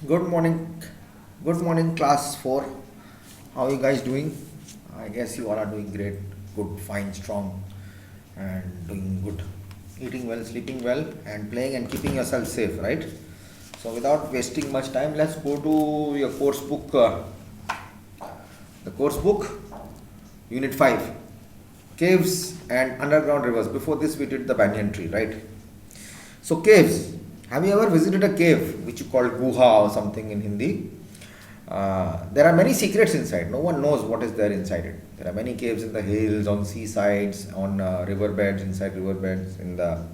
Good morning. Good morning, class 4. How are you guys doing? I guess you all are doing great, good, fine, strong, and doing good. Eating well, sleeping well, and playing and keeping yourself safe, right? So, without wasting much time, let's go to your course book. The course book, Unit 5, Caves and Underground Rivers. Before this, we did the banyan tree, right? So, caves. Have you ever visited a cave which you call guha or something in Hindi? There are many secrets inside. No one knows what is there inside it. There are many caves in the hills, on seasides, on riverbeds, inside riverbeds. In the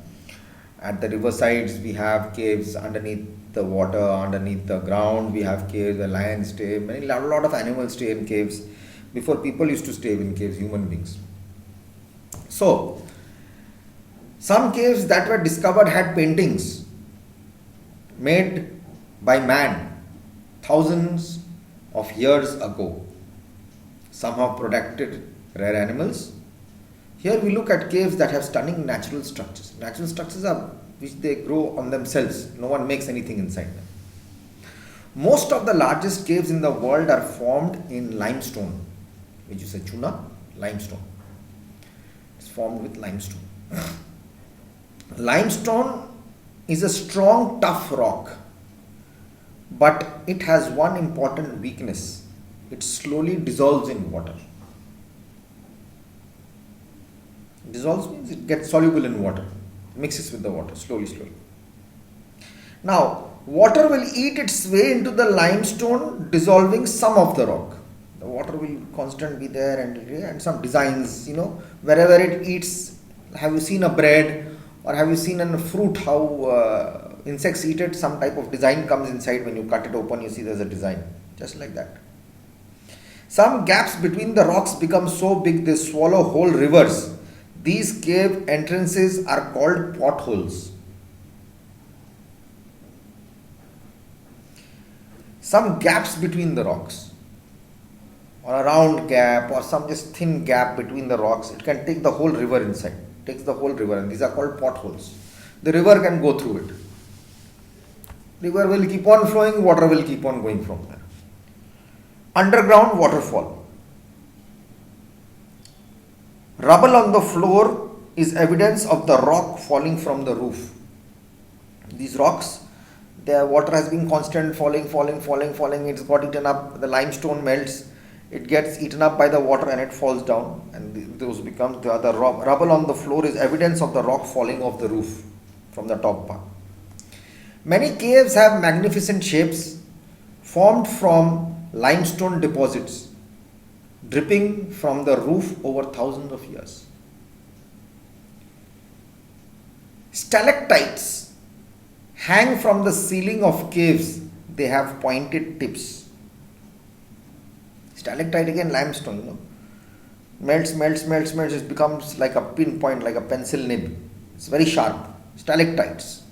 at the riversides, we have caves underneath the water, underneath the ground. We have caves. The lions stay. Many lot of animals stay in caves. Before people used to stay in caves, human beings. So some caves that were discovered had paintings made by man thousands of years ago. Some have protected rare animals. Here we look at caves that have stunning natural structures. Natural structures are which they grow on themselves. No one makes anything inside them. Most of the largest caves in the world are formed in limestone, which is a chuna, limestone. It's formed with limestone. Limestone is a strong, tough rock, but it has one important weakness. It slowly dissolves in water. Dissolves means it gets soluble in water, mixes with the water slowly. Now, water will eat its way into the limestone, dissolving some of the rock. The water will constantly be there, and some designs, wherever it eats. Have you seen a bread? Or have you seen a fruit how insects eat it? Some type of design comes inside. When you cut it open, you see there's a design. Just like that. Some gaps between the rocks become so big they swallow whole rivers. These cave entrances are called potholes. Some gaps between the rocks, or a round gap, or some just thin gap between the rocks, it can take the whole river inside. Takes the whole river, and these are called potholes. The river can go through it. River will keep on flowing, water will keep on going from there. Underground waterfall. Rubble on the floor is evidence of the rock falling from the roof. These rocks, the water has been constant falling. It's got eaten up. The limestone melts. It gets eaten up by the water and it falls down, and those become the other rubble on the floor is evidence of the rock falling off the roof from the top part. Many caves have magnificent shapes formed from limestone deposits dripping from the roof over thousands of years. Stalactites hang from the ceiling of caves. They have pointed tips. Stalactite, again, limestone, melts, it becomes like a pinpoint, like a pencil nib. It's very sharp. Stalactites,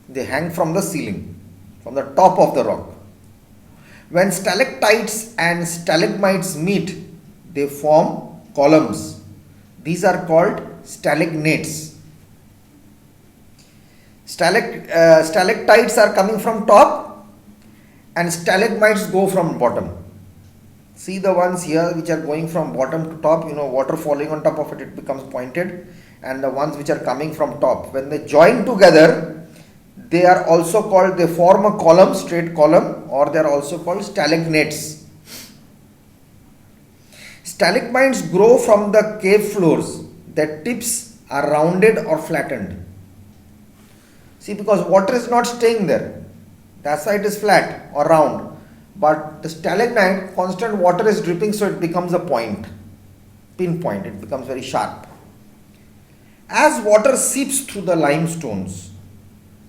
they hang from the ceiling, from the top of the rock. When stalactites and stalagmites meet, they form columns. These are called stalagnates. Stalactites are coming from top, and stalagmites go from bottom. See the ones here which are going from bottom to top, water falling on top of it, it becomes pointed. And the ones which are coming from top, when they join together, they are also called, they form a column, straight column, or they are also called stalagnates. Stalagmites grow from the cave floors. Their tips are rounded or flattened. See, because water is not staying there. That's why it is flat or round. But the stalagmite, constant water is dripping, so it becomes a point, pinpoint, it becomes very sharp. As water seeps through the limestones,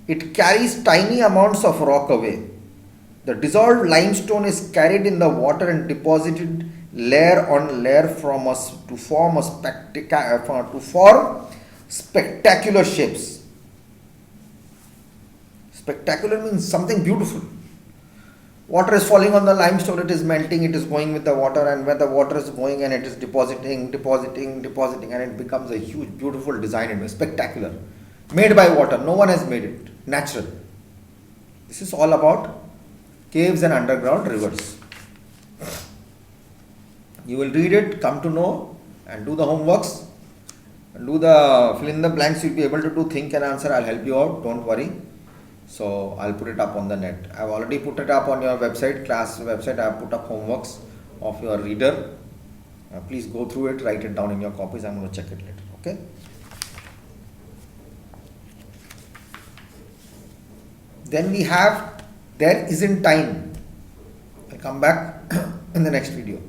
it carries tiny amounts of rock away. The dissolved limestone is carried in the water and deposited layer on layer to form spectacular shapes. Spectacular means something beautiful. Water is falling on the limestone, it is melting, it is going with the water, and where the water is going and it is depositing, and it becomes a huge, beautiful design. It is spectacular. Made by water, no one has made it. Natural. This is all about caves and underground rivers. You will read it, come to know, and do the homeworks, and do the fill in the blanks. You'll be able to do think and answer. I'll help you out. Don't worry. So I'll put it up on the net. I've already put it up on your website, class website. I've put up homeworks of your reader. Please go through it, write it down in your copies. I'm going to check it later. Okay. Then we have there isn't time. I'll come back in the next video.